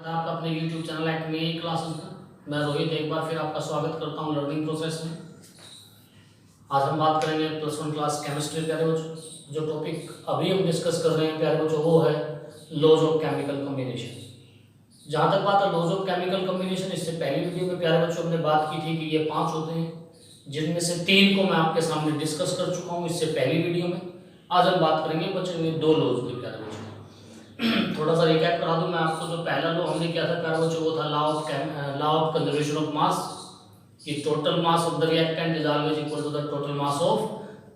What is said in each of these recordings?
आपका अपने YouTube channel एक्मेई classes में मैं रोहित एक बार फिर आपका स्वागत करता हूं लर्निंग प्रोसेस में। आज हम बात करेंगे प्लस वन क्लास केमिस्ट्री प्यारे बच्चों। जो टॉपिक अभी हम डिस्कस कर रहे हैं प्यारे बच्चों वो है लॉज ऑफ केमिकल कॉम्बिनेशन। जहां तक बात है लॉज ऑफ केमिकल कॉम्बिनेशन, इससे पहली वीडियो में प्यारे बच्चों हमने बात की थी कि ये 5 होते हैं, जिनमें से 3 को मैं आपके सामने डिस्कस कर चुका हूँ इससे पहली वीडियो में। आज हम बात करेंगे बच्चों में 2 लॉज के प्यारे बच्चों। थोड़ा सा रिकैप करा दूं मैं आपको। जो पहला लॉ हमने किया था प्यारे बच्चों वो था law of conservation of mass, कि total mass of the reactant is always equal to the total mass of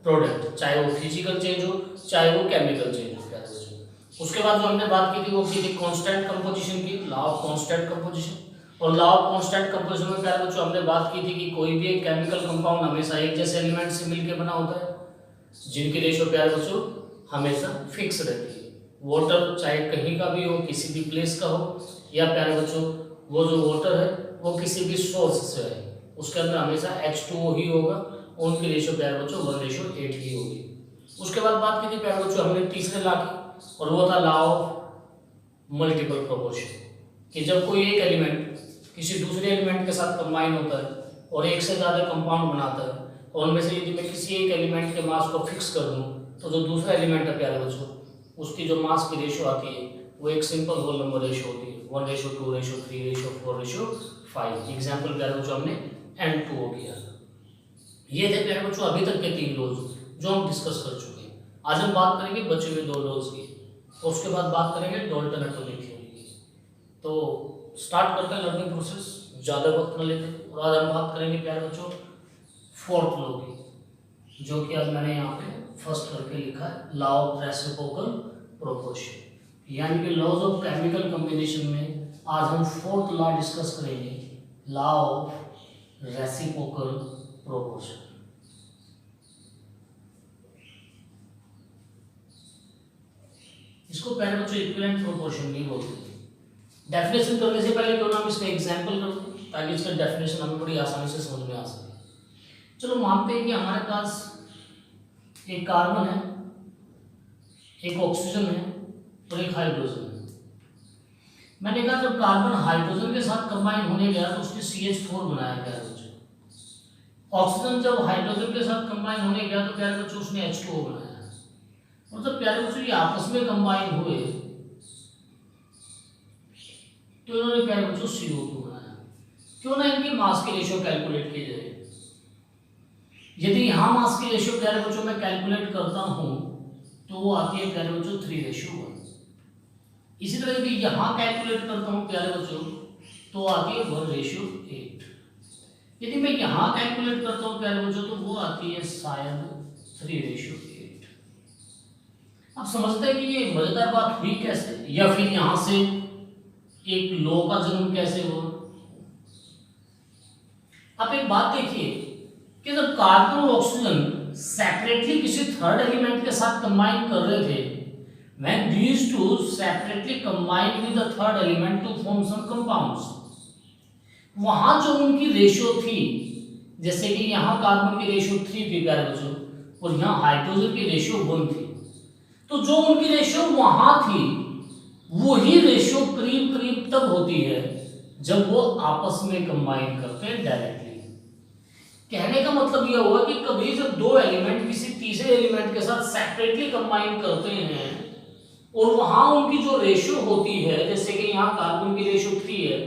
product, चाहे वो फिजिकल चेंज हो चाहे वो केमिकल चेंज हो प्यारे बच्चों। उसके बाद जो हमने बात की थी वो की थी कांस्टेंट कंपोजिशन की, लॉ ऑफ कांस्टेंट कंपोजिशन। और लॉ ऑफ कांस्टेंट कंपोजिशन में प्यारे बच्चों हमने बात की थी कि कोई भी एक केमिकल कंपाउंड हमेशा एक जैसे एलिमेंट से मिलकर बना होता है, जिनकी रेशियो प्यारे बच्चों हमेशा फिक्स रहती है। वाटर चाहे कहीं का भी हो, किसी भी प्लेस का हो, या प्यारे बच्चों वो जो वाटर है वो किसी भी सोर्स से है, उसके अंदर हमेशा H2O ही होगा और उनकी रेशियो प्यारे बच्चों 1:8 ही होगी। उसके बाद बात की थी प्यारे बच्चों हमने तीसरे लॉ की, और वो था लॉ ऑफ मल्टीपल प्रोपोर्शन, कि जब कोई एक एलिमेंट किसी दूसरे एलिमेंट के साथ कंबाइन होता है और एक से ज़्यादा कंपाउंड बनाता है, और उनमें से यदि मैं किसी एक एलिमेंट के मास को फिक्स कर दूँ तो जो दूसरा एलिमेंट है प्यारे बच्चों उसकी जो मास की रेशियो आती है वो एक सिंपल होल नंबर रेशियो होती है, 1:2:3:4:5। एग्जाम्पल प्यारे बच्चों हमने N2O किया। ये थे प्यारे बच्चों अभी तक के 3 लॉज जो हम डिस्कस कर चुके हैं। आज हम बात करेंगे बचे हुए 2 लॉज की, और उसके बाद बात करेंगे डाल्टन एटॉमिक थ्योरी की। तो स्टार्ट करते हैं लर्निंग प्रोसेस, ज़्यादा वक्त न लेते। और आज हम बात करेंगे प्यारे बच्चों 4th लॉ की, जो कि आज मैंने यहाँ पे फर्स्ट करके लिखा है, लॉ ऑफ रेसिप्रोकल प्रोपोर्शन। यानी कि लॉज ऑफ केमिकल कॉम्बिनेशन में आज हम 4th लॉ डिस्कस करेंगे, लॉ ऑफ रेसिप्रोकल प्रोपोर्शन। इसको पहले बच्चों इक्विवेलेंट प्रोपोर्शन नहीं बोलते हैं। डेफिनेशन करने से पहले क्यों ना हम इसका एग्जांपल कर दें, ताकि इसका डेफिनेशन हमें बड़ी आसानी से समझ में आ सके। चलो मानते हैं कि हमारे पास एक कार्बन है, एक ऑक्सीजन है और एक हाइड्रोजन है। मैंने कहा जब कार्बन हाइड्रोजन के साथ कंबाइन होने गया तो उसने CH4 बनाया प्यारे बच्चों। ऑक्सीजन जब हाइड्रोजन के साथ कंबाइन होने गया तो प्यारे बच्चों उसने H2O बनाया। और जब प्यारे बच्चों ये आपस में कंबाइन हुए तो इन्होंने प्यारे बच्चों CO2 बनाया। क्यों ना इनकी मास की रेशियो कैलकुलेट की जाए। यदि यहाँ मास की रेशियो प्यारे बच्चों में कैलकुलेट करता हूँ तो वो आती है प्यारे बच्चों 3:1। इसी तरह यदि यहाँ कैलकुलेट करता हूँ प्यारे बच्चों तो आती है 1:8। यदि मैं यहाँ कैलकुलेट करता हूँ प्यारे बच्चों तो वो आती है शायद 3:8। अब समझते हैं कि ये मजेदार बात हुई कैसे, या फिर यहाँ से एक लॉ का जन्म कैसे हुआ। आप एक बात देखिए कि जब कार्बन और ऑक्सीजन सेपरेटली किसी थर्ड एलिमेंट के साथ कंबाइन कर रहे थे, when these two separately combined with the third element to form some compounds, वहां जो उनकी रेशियो थी, जैसे कि यहाँ कार्बन की रेशियो 3 थी प्यारे बच्चों और यहाँ हाइड्रोजन की रेशियो 1 थी, तो जो उनकी रेशियो वहां थी वही रेशियो करीब करीब तब होती है जब वो आपस में कंबाइन करते हैं डायरेक्टली। कहने का मतलब यह हुआ कि कभी जब 2 एलिमेंट किसी तीसरे एलिमेंट के साथ सेपरेटली कंबाइन करते हैं और वहां उनकी जो रेशियो होती है, जैसे कि यहाँ कार्बन की रेशियो 3 है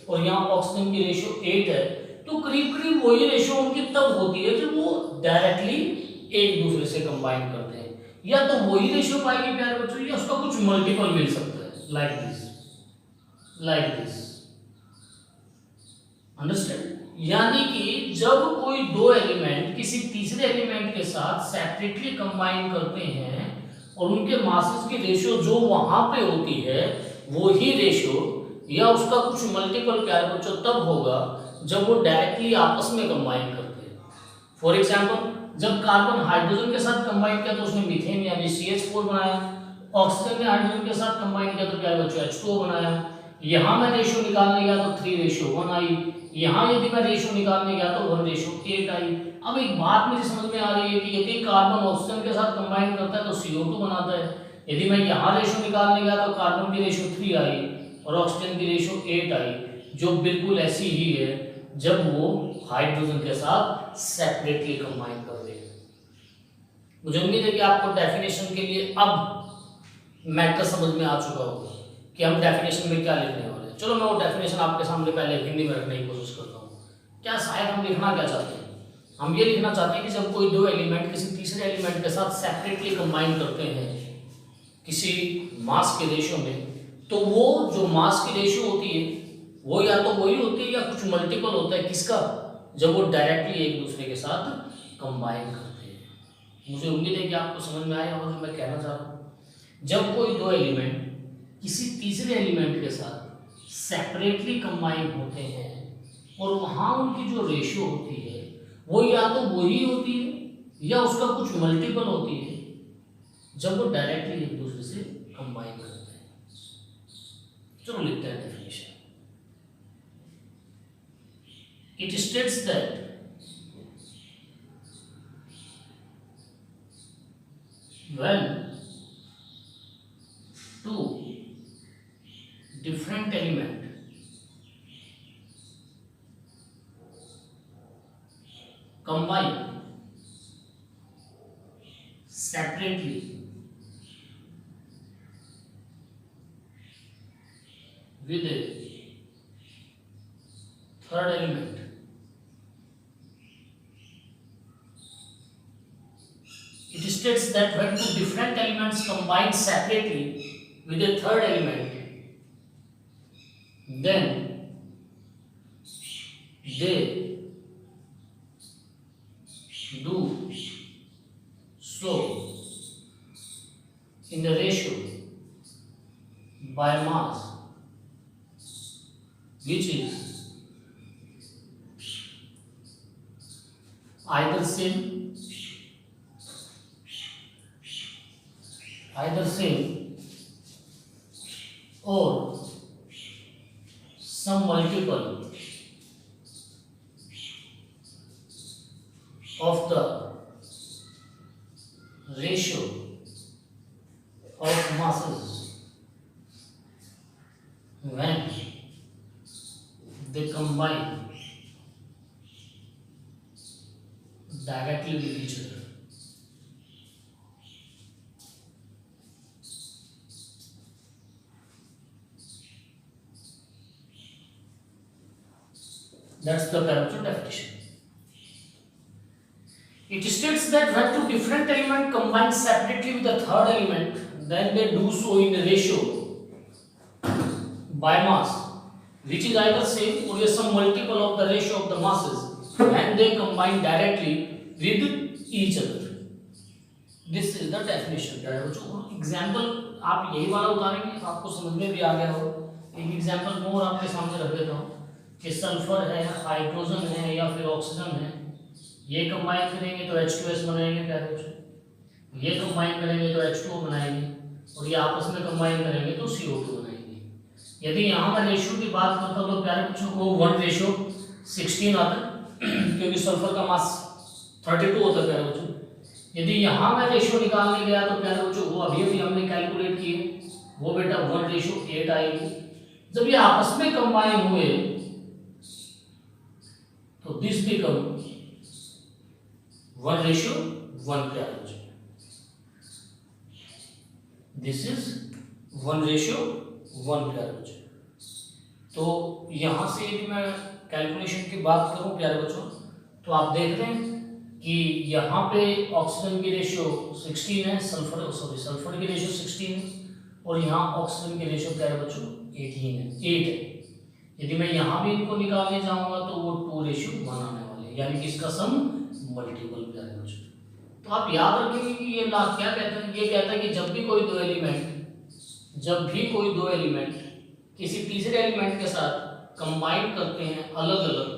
और यहाँ ऑक्सीजन की रेशियो 8 है, तो करीब करीब वही रेशियो उनकी तब होती है जब वो डायरेक्टली एक दूसरे से कंबाइन करते हैं। या तो वही रेशियो पाएगी प्यारे बच्चों, या उसका कुछ मल्टीपल मिल सकता है, लाइक दिस। अंडरस्टैंड? यानी कि जब कोई 2 एलिमेंट किसी तीसरे एलिमेंट के साथ सेपरेटली कंबाइन करते हैं और उनके मासेस की रेशियो जो वहां पे होती है वो ही रेशियो या उसका कुछ मल्टीपल प्यारे बच्चों तब होगा जब वो डायरेक्टली आपस में कंबाइन करते हैं। फॉर एग्जांपल जब कार्बन हाइड्रोजन के साथ कंबाइन किया तो उसने मीथेन यानी CH4 बनाया, ऑक्सीजन ने हाइड्रोजन के साथ कंबाइन किया तो प्यारे बच्चों H2O बनाया। यहाँ मैं रेशियो निकालने गया तो 3:1 आई, यहाँ यदि मैं रेशियो निकालने गया तो 1:8 आई। अब एक बात मुझे समझ में आ रही है कि यदि कार्बन ऑक्सीजन के साथ कंबाइन करता है तो CO2 बनाता है। यदि मैं यहाँ रेशियो निकालने गया तो कार्बन की रेशियो 3 आई और ऑक्सीजन की रेशियो 8 आई, जो बिल्कुल ऐसी ही है जब वो हाइड्रोजन के साथ सेपरेटली कंबाइन कर रहे हैं। मुझे उम्मीद है कि आपको डेफिनेशन के लिए अब मैटर समझ में आ चुका होगा कि हम डेफिनेशन में क्या लिखने वाले हैं। चलो मैं वो डेफिनेशन आपके सामने पहले हिंदी में रखने की कोशिश करता हूँ। क्या शायद हम लिखना क्या चाहते हैं, हम ये लिखना चाहते हैं कि जब कोई दो एलिमेंट किसी तीसरे एलिमेंट के साथ सेपरेटली कंबाइन करते हैं किसी मास के रेशियो में, तो वो जो मास की रेशियो होती है वो या तो वही होती है या कुछ मल्टीपल होता है किसका, जब वो डायरेक्टली एक दूसरे के साथ कंबाइन करते हैं। मुझे उम्मीद है कि आपको समझ में आया होगा जो मैं कहना चाह रहा हूँ। जब कोई दो एलिमेंट किसी तीसरे एलिमेंट के साथ सेपरेटली कंबाइन होते हैं और वहाँ उनकी जो रेशियो होती है वो या तो वही होती है या उसका कुछ मल्टीपल होती है, जब वो डायरेक्टली एक दूसरे से कंबाइन करते हैं। चलो लिखते हैं definition. It states that when two different element combine separately with a third element, it states that when two different elements combine separately with a third element, then they do so in the ratio by mass which is either same or some multiple of the ratio of masses when they combine directly with each other. That's the parameter definition. It states that when two different elements combine separately with a third element, then they do so in a ratio by mass, which is either same or some multiple of the ratio of the masses when they combine directly with each other. This is the definition. Example आप यही वाला उतारेंगे, आपको समझ में भी आ गया हो। एक एग्जाम्पल और आपके सामने रख देता हूँ कि सल्फर है, हाइड्रोजन है या फिर ऑक्सीजन है, ये कंबाइन करेंगे तो H2S बनाएंगे प्यारे बच्चों, ये कंबाइन करेंगे तो H2O बनाएंगे और ये आपस में कंबाइन करेंगे तो CO2 बनाएंगे। यदि यहाँ मैं रेशियो की बात करता हूँ तो प्यारे बच्चों को 1:16 आता है क्योंकि सल्फर का मास 32 होता है प्यारे बच्चों। यदि यहाँ मैं रेशियो निकालने गया तो प्यारे बच्चों वो अभी हमने कैलकुलेट किए, वो बेटा 1:8 आएगी। जब ये आपस में कंबाइन हुए तो दिस बिकम 1:1 प्यारे बच्चों। दिस इज 1:1 प्यारे बच्चों। तो यहां से यदि मैं कैलकुलेशन की बात करूं प्यारे बच्चों तो आप देख रहे हैं कि यहाँ पे ऑक्सीजन की रेशियो 16 है, सल्फर की रेशियो 16 है और यहाँ ऑक्सीजन की रेशियो प्यारे बच्चों 8 है। यदि मैं यहाँ भी इनको निकालने जाऊंगा तो वो 2:1 आने वाले, यानी कि इसका सम मल्टीपल प्यारे बच्चों। तो आप याद रखेंगे कि ये ला क्या कहता है, ये कहता है कि जब भी कोई दो एलिमेंट किसी तीसरे एलिमेंट के साथ कंबाइन करते हैं अलग अलग,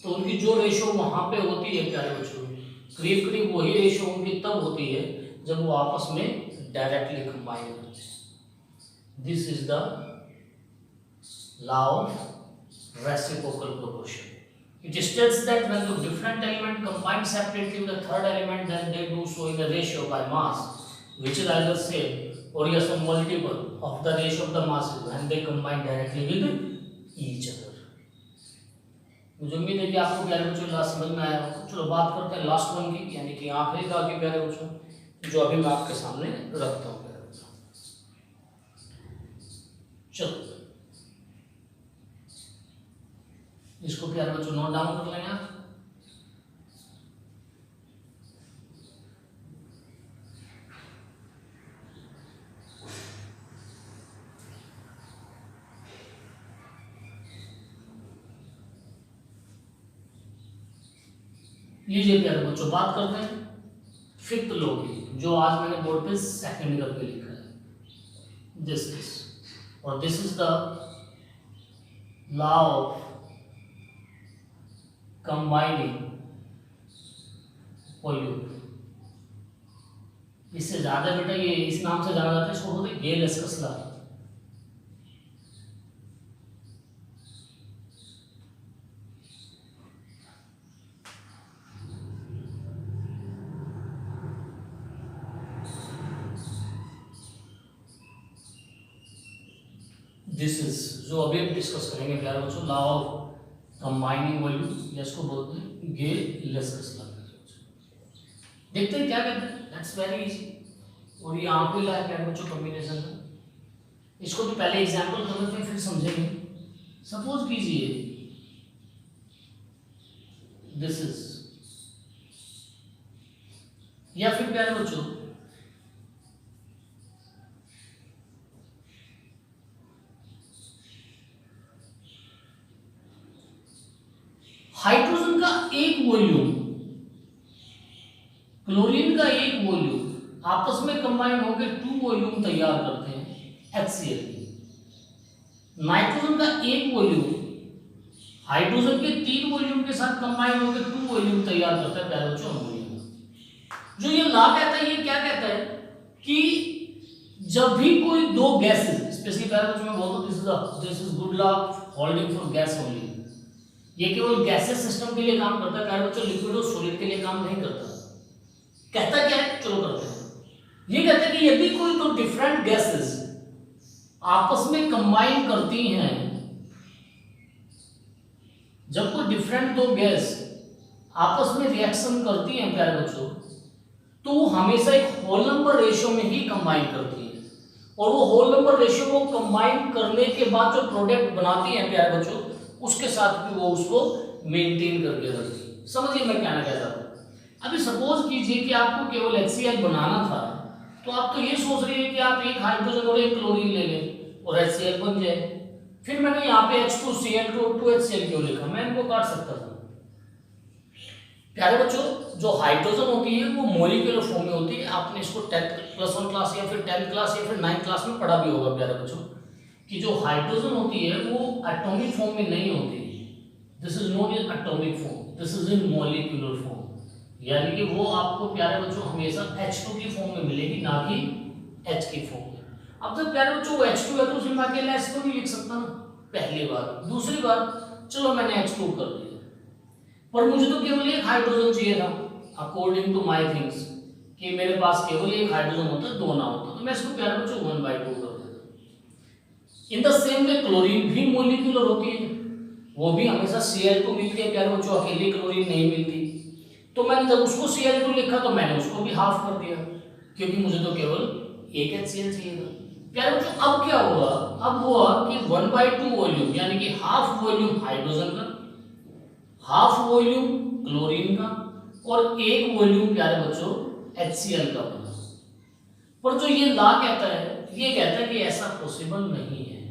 तो उनकी जो रेशियो वहां पे होती है प्यारे बच्चों, करीब करीब वही रेशियो उनकी तब होती है जब वो आपस में डायरेक्टली कंबाइन करते हैं। This is the law of reciprocal proportion. It states that when the different element combine separately with the third element, then they do so in a ratio by mass which is either same or yes a multiple of the ratio of the masses and they combine directly with each other. मुझे उम्मीद है कि आपको प्यारे बच्चों last समझ में आया होगा। चलो बात करते हैं लास्ट वन की, यानी कि आखिरी का के प्यारे बच्चों, जो अभी मैं आपके सामने रखता हूँ प्यारे बच्चों। चलो इसको प्यारे बच्चों नोट डाउन कर लेंगे आप। लीजिए प्यारे बच्चों, बात करते हैं फिफ्थ लॉ की, जो आज मैंने बोर्ड पे सेकंड करके लिखा है। दिस इज और this is the law of combining volume. इससे ज्यादा बेटा ये इस नाम से जाना जाता है, इसको बोलते हैं गेल-लेस्कस लॉ। दिस इज जो अभी हम डिस्कस करेंगे प्यारे बच्चों, लॉ ऑफ कंबाइनिंग वॉल्यूम, या इसको बोलते हैं गेल-लेस्कस लॉ। देखते हैं क्या कहते हैं, दैट्स वेरी इजी। और ये यहाँ पे ला है प्यारे बच्चों कॉम्बिनेशन में, इसको भी पहले एग्जांपल कर लेते हैं फिर समझेंगे। सपोज कीजिए दिस इज, या फिर प्यारे बच्चों हाइड्रोजन का एक वॉल्यूम, क्लोरीन का एक वॉल्यूम आपस में कंबाइन होकर टू वॉल्यूम तैयार करते हैं HCl की। नाइट्रोजन का एक वॉल्यूम हाइड्रोजन के तीन वॉल्यूम के साथ कंबाइन होकर टू वॉल्यूम तैयार करता है प्यारे बच्चों अमोनिया का। जो ये लॉ कहता है, ये क्या कहता है कि जब भी कोई दो गैसेस, स्पेशली प्यारे बच्चों मैं बोलता हूं this is good law holding for gas only. ये केवल गैसेस सिस्टम के लिए काम करता है प्यारे बच्चों, लिक्विड और सॉलिड के लिए काम नहीं करता। कहता क्या है, चलो करते हैं। ये कहता है कि यदि कोई दो डिफरेंट गैसेस आपस में कंबाइन करती हैं, जब कोई डिफरेंट दो गैस आपस में रिएक्शन करती हैं प्यारे बच्चों, तो वो हमेशा एक होल नंबर रेशियो में ही कंबाइन करती है। और वो होल नंबर रेशियो को कंबाइन करने के बाद जो प्रोडक्ट बनाती हैं प्यारे बच्चों, उसके साथ भी वो उसको मेंटेन करके रखती है। समझिए मैं कहना क्या चाहता हूं। अभी सपोज कीजिए कि आपको केवल HCl बनाना था, तो आप तो ये सोच रहे हैं कि आप एक हाइड्रोजन और एक क्लोरीन ले लें और HCl बन जाए। फिर मैंने यहाँ पे H2Cl और 2HCl क्यों लिखा, मैं इनको काट सकता था। प्यारे बच्चों, जो हाइड्रोजन होती है वो मॉलिक्यूलर फॉर्म में होती है। आपने इसको 10th+1 क्लास या फिर 10th क्लास या फिर 9th क्लास में पढ़ा भी होगा प्यारे बच्चों, कि जो हाइड्रोजन होती है वो एटॉमिक फॉर्म में नहीं होती। This is known as atomic form, this is in molecular form, यानी कि वो आपको प्यारे बच्चों हमेशा H2 की फॉर्म में मिलेगी, ना कि H की फॉर्म में। अब जब प्यारे बच्चों वो H2 है तो उसमें मैं अकेला H तो नहीं लिख सकता ना, पहली बात। दूसरी बात, चलो मैंने H2 कर दिया, पर मुझे तो केवल एक हाइड्रोजन चाहिए था अकॉर्डिंग टू माय थिंग्स, कि मेरे पास केवल एक हाइड्रोजन होता, दो ना होता, तो मैं इसको प्यारे बच्चों 1/2 कर देता। In the same way chlorine भी मॉलिक्यूलर होती है, वो भी हमेशा Cl2 मिलती है प्यारे बच्चों, अकेली क्लोरीन नहीं मिलती। तो मैंने जब उसको Cl2 लिखा तो मैंने उसको भी हाफ कर दिया, क्योंकि मुझे तो केवल एक HCl चाहिए था। प्यारे बच्चों अब क्या हुआ, अब हुआ कि 1/2 वॉल्यूम, यानी कि हाफ वॉल्यूम हाइड्रोजन का, हाफ वॉल्यूम क्लोरीन का, और एक वॉल्यूम प्यारे बच्चों HCl का बना। पर जो ये लॉ कहता है, ये कहता है कि ऐसा पॉसिबल नहीं है।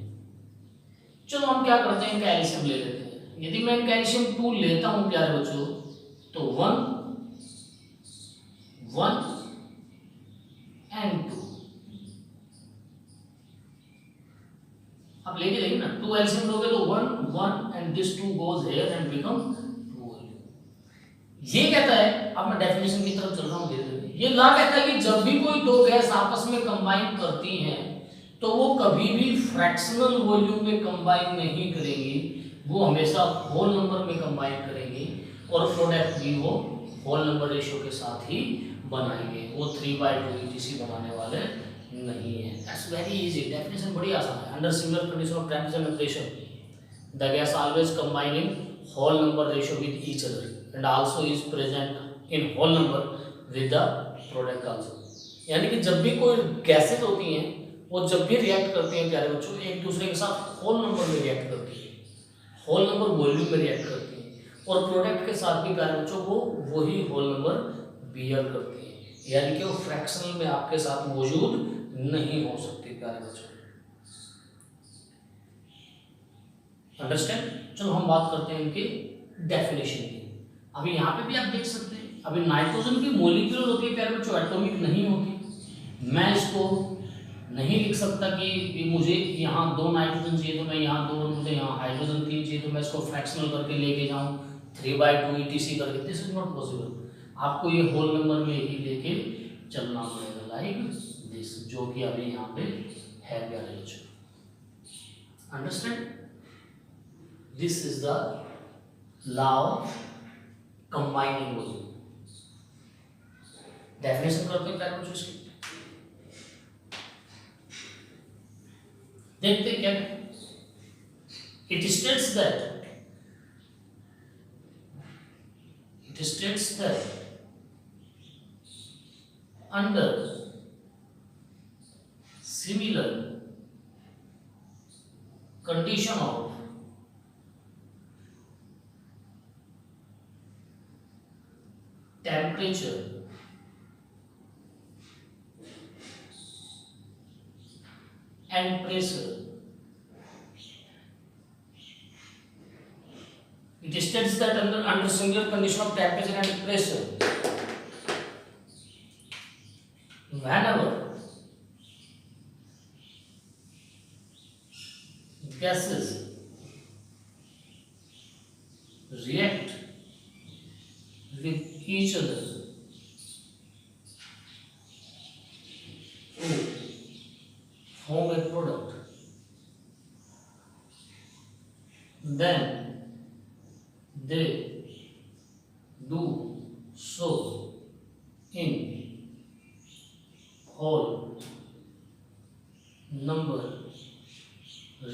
चलो हम क्या करते हैं, इनका एलसीएम ले लेते हैं। यदि मैं इनका एलसीएम 2 लेता हूं प्यारे बच्चों, तो 1 1 and 2, अब लेके देखिए ना, 2 एलसीएम लोगे तो 1 1 and this 2 goes here and become 2 volume. ये कहता है, अब मैं डेफिनेशन की तरफ चल रहा हूं धीरे धीरे। ये लॉ कहता है कि जब भी कोई दो गैस आपस में कंबाइन करती हैं, तो वो कभी भी फ्रैक्शनल वॉल्यूम में कंबाइन नहीं करेंगी, वो हमेशा होल नंबर में कंबाइन करेंगी, और प्रोडक्ट भी वो होल नंबर रेशियो के साथ ही बनाएंगे, वो 3/2 ETC बनाने वाले नहीं है। दैट्स वेरी इजी, डेफिनेशन बड़ी आसान है। Under similar condition of temperature and pressure the gas always combine in whole number ratio with each other and also is present in whole number with the product also. यानी कि जब भी कोई gases होती हैं वो जब भी रिएक्ट करती हैं प्यारे बच्चों, एक दूसरे के साथ होल नंबर में रिएक्ट करती है, होल नंबर वॉल्यूम में रिएक्ट करती है, और प्रोडक्ट के साथ भी प्यारे बच्चों वो वही होल नंबर बियर करती है, यानी कि वो फ्रैक्शनल में आपके साथ मौजूद नहीं हो सकती प्यारे बच्चों। अंडरस्टैंड? चलो हम बात करते हैं इनकी डेफिनेशन की। अभी यहाँ पे भी आप देख सकते हैं, अभी नाइट्रोजन की मॉलिक्यूल होती है प्यारे बच्चों, एटॉमिक नहीं होती। मैं इसको नहीं लिख सकता कि मुझे यहाँ 2 नाइट्रोजन चाहिए तो मैं यहाँ 2, मुझे यहाँ हाइड्रोजन 3 चाहिए तो मैं इसको फ्रैक्शनल करके लेके जाऊँ 3/2 ETC करके। This is not possible. आपको ये होल नंबर में ही लेके चलना पड़ेगा, लाइक दिस, जो कि अभी यहाँ पे है प्यारे बच्चों। Understand? This is the law of combining volume. Definition करते हैं प्यारे बच्चों इसकी, देखते क्या है। It states that under similar condition of temperature and pressure, it states that under similar condition of temperature and pressure, whenever gases react with each other to form a product, then they do so in whole number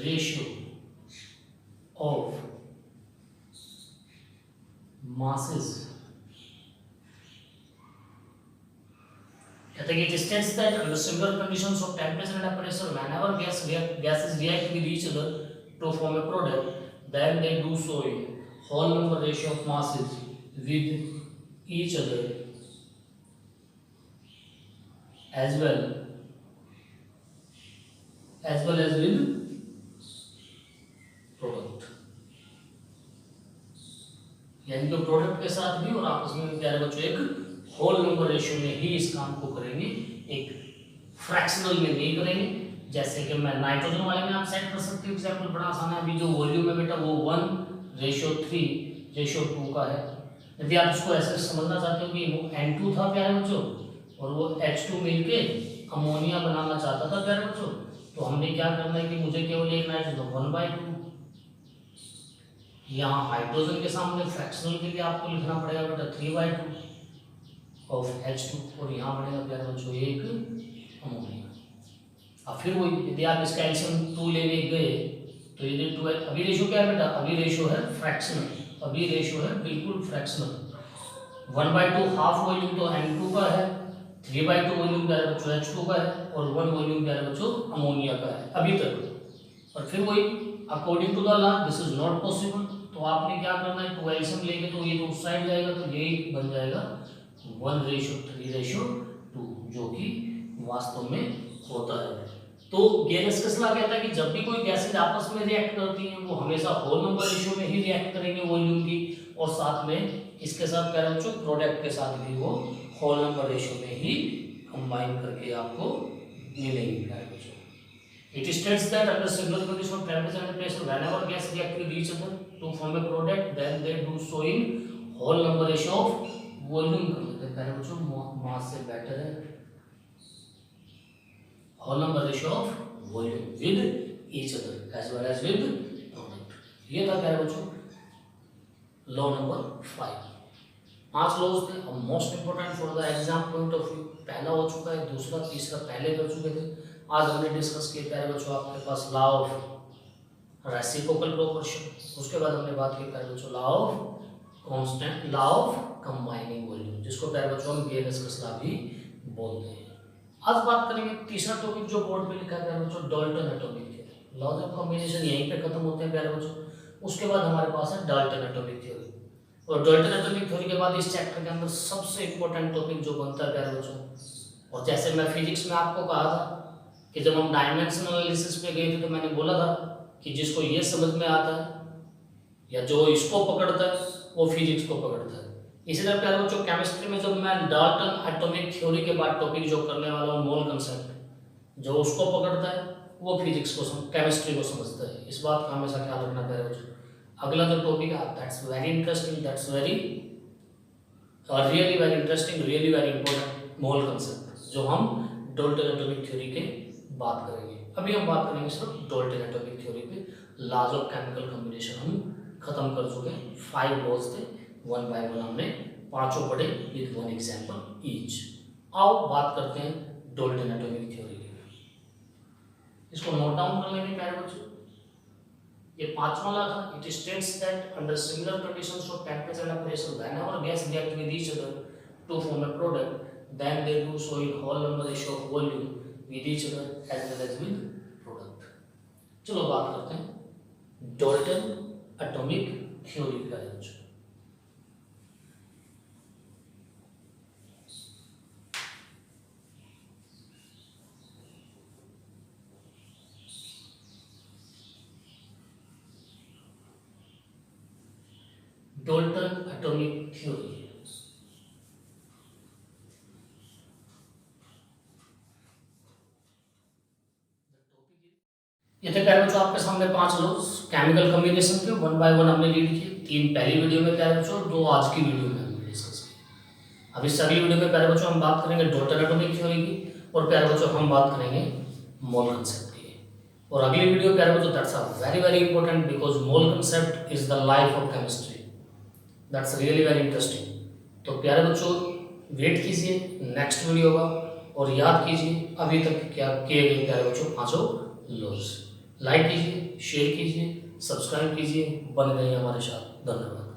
ratio of masses. It states that under similar conditions of temperature and pressure, whenever gases react with each other to form a product, then they do so in whole number ratio of masses with each other as well as with product. यानी कि product के साथ भी और आपस में प्यारे बच्चों एक होल नंबर रेशियो में ही इस काम को करेंगे, एक फ्रैक्शनल में नहीं करेंगे। जैसे कि मैं नाइट्रोजन वाले में आप सेट कर सकते हो, एग्जाम्पल बड़ा आसान है। अभी जो वॉल्यूम है बेटा वो 1:3:2 का है। यदि आप इसको ऐसे समझना चाहते हो कि वो N2 था प्यारे बच्चों और वो H2 मिलके अमोनिया बनाना चाहता था प्यारे बच्चों, तो हमने क्या करना है कि मुझे केवल एक नाइट्रोजन 1/2, यहाँ हाइड्रोजन के सामने फ्रैक्शनल के लिए आपको लिखना पड़ेगा बेटा 3/2 ऑफ H2 और यहाँ पड़ेगा प्यारे बच्चों एक अमोनिया। अब फिर वो यदि आप इसका एल्शियम 2 लेने गए तो यदि 2 अभी रेशियो क्या है बेटा, अभी रेशियो है फ्रैक्शनल, अभी रेशियो है बिल्कुल फ्रैक्शनल। 1/2 हाफ वॉल्यूम तो N2 का है, 3/2 वॉल्यूम प्यारे बच्चों H2 का है और 1 वॉल्यूम प्यारे बच्चों अमोनिया का है अभी तक। और फिर वही according to the law this is not possible, तो आपने क्या करना है, 2 एल्शियम लेंगे तो ये तो उस साइड जाएगा, तो यही बन जाएगा 1:3:2, जो कि वास्तव में होता है। तो गेरस्कस लॉ कहता है कि जब भी कोई गैसेज आपस में रिएक्ट करती हैं वो हमेशा होल नंबर रेशियो में ही रिएक्ट करेंगे वॉल्यूम की, और साथ में इसके साथ प्यारे बच्चों प्रोडक्ट के साथ भी वो होल नंबर रेशियो में ही कंबाइन करके आपको मिलेंगे प्यारे बच्चों। It states that under similar condition of temperature and pressure, whenever gas react with each other to form a product, then they do so in whole number ratio of volume कर लेते हैं प्यारे बच्चों, मास से बेटर है, whole number ratio of volume with each other as well as with product। ये था प्यारे बच्चों लॉ नंबर 5। 5 लॉज थे। अब most important for the exam point of view पहला हो चुका है, दूसरा तीसरा पहले कर चुके थे। आज हमने डिस्कस किए प्यारे बच्चों आपके पास लॉ ऑफ रेसिप्रोकल प्रोपोर्शन, उसके बाद हमने बात की प्यारे बच्चों law of constant, law of combining volume, जिसको प्यारे बच्चों हम वीएलएसएस लॉ भी बोलते हैं। आज बात करेंगे तीसरा टॉपिक जो बोर्ड पे लिखा है प्यारे बच्चों, Dalton atomic theory. Laws of combination यहीं पे खत्म होते हैं प्यारे बच्चों। उसके बाद हमारे पास है डाल्टन एटॉमिक थ्योरी, और डाल्टन एटॉमिक थ्योरी के बाद इस चैप्टर के अंदर सबसे इंपॉर्टेंट टॉपिक जो बनता है प्यारे बच्चों, और जैसे मैं फिजिक्स में आपको कहा था कि जब हम डायमेंशनल एनालिसिस पे गए थे तो मैंने बोला था कि जिसको ये समझ में आता है या जो इसको पकड़ता है वो फिजिक्स को पकड़ता है। इसी तरह प्यारे बच्चों केमिस्ट्री में जब मैं डाल्टन एटॉमिक थ्योरी के बाद टॉपिक जो करने वाला हूँ मोल कंसेप्ट, जो उसको पकड़ता है वो फिजिक्स को केमिस्ट्री को समझता है। इस बात का हमेशा ख्याल रखना प्यारे बच्चों। अगला जो टॉपिक है that's very interesting, that's very really very interesting, really very important mole concept, जो हम डाल्टन एटॉमिक थ्योरी के बात करेंगे। अभी हम बात करेंगे सिर्फ डाल्टन एटॉमिक थ्योरी पे। लॉज ऑफ केमिकल कॉम्बिनेशन हम खत्म कर चुके हैं, 5 लॉज थे, 1 बाय 1 हमने पांचों पढ़े विद 1 एग्जांपल ईच। आओ बात करते हैं डाल्टन एटॉमिक थ्योरी की। इसको नोट डाउन कर लेंगे प्यारे बच्चों। ये 5वां लॉ था, it states that under similar conditions of temperature and pressure whenever gas react with each other to form a product then they do so in whole number ratio of volume with each other as well as with product. चलो बात करते हैं Dalton atomic theory के बारे में। Dalton atomic theory ये थे प्यारे बच्चों आपके सामने 5 लॉज केमिकल कॉम्बिनेशन के, 1 बाय 1 हमने रीड किए। 3 पहली वीडियो में प्यारे बच्चों और 2 आज की वीडियो में हमने डिस्कस किए। अब इस अगली वीडियो में प्यारे बच्चों हम बात करेंगे डाल्टन एटॉमिक थ्योरी की, और प्यारे बच्चों हम बात करेंगे मोल कंसेप्ट की। और अगली वीडियो प्यारे बच्चों that's are very very important because mole concept is the life of chemistry, that's really very interesting. तो प्यारे बच्चों वेट कीजिए नेक्स्ट वीडियो का, और याद कीजिए अभी तक क्या किए गए प्यारे बच्चों 5 लॉज। लाइक कीजिए, शेयर कीजिए, सब्सक्राइब कीजिए, बने रहिए हमारे साथ। धन्यवाद।